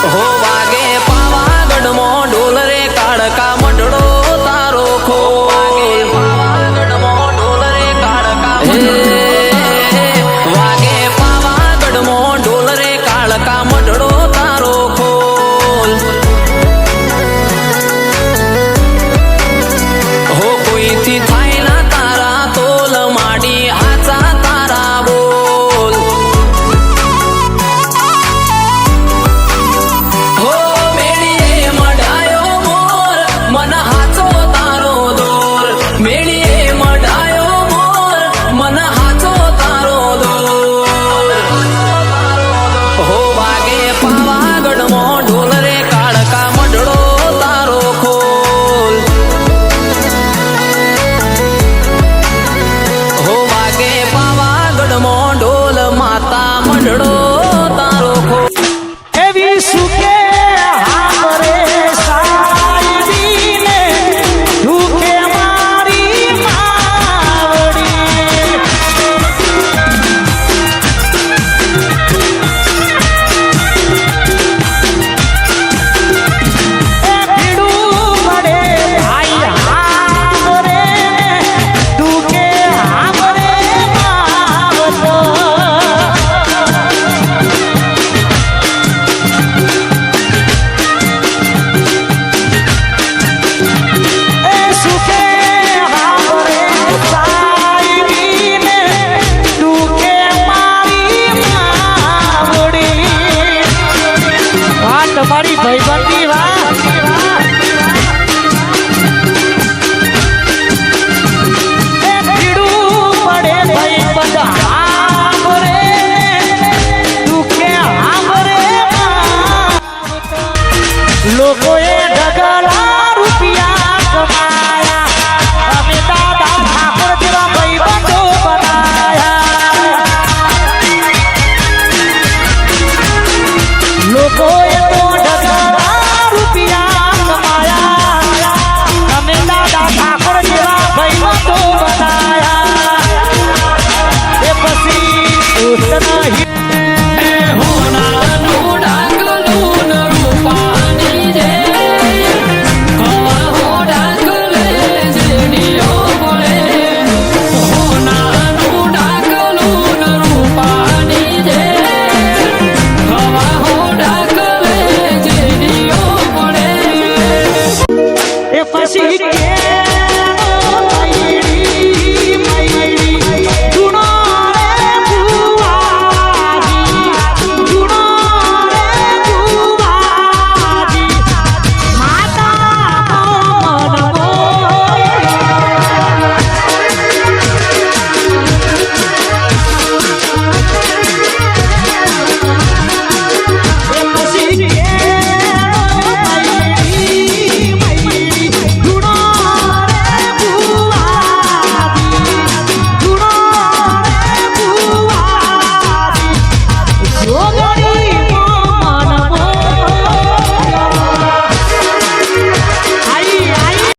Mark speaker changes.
Speaker 1: હો વાગે પાવાગઢ મો ઢોલ રે કાળકા મઢડો તારો ખો વાગે પાવાગઢ મો ઢોલ રે કાળકા વાગે પાવાગઢ મો ઢોલ રે કાળકા મઢડો તારો ખોલ હો કોઈથી થાય ના તારા તોલ માડી હાચા તારા બોલ હો મેળીએ મઢાયો મોર મન હાચો તારો દોર મેળીએ મઢાયો મોર મન હાચો તારો દોર હો વાગે પાવાગઢ મો ઢોલ રે કાળકા મઢડો તારો ખોલ હો વાગે પાવાગઢ મો ઢોલ માતા મઢડો તારો ખોલ
Speaker 2: એવી સુકે હારે સાઈડીને દુખે મારી માવડી એ ભીડું પડે ભાઈ હારે દુખે હારે માવતો એ સુકે હારે સાઈડીને દુખે મારી માવડી વાત મારી ભાઈબંધ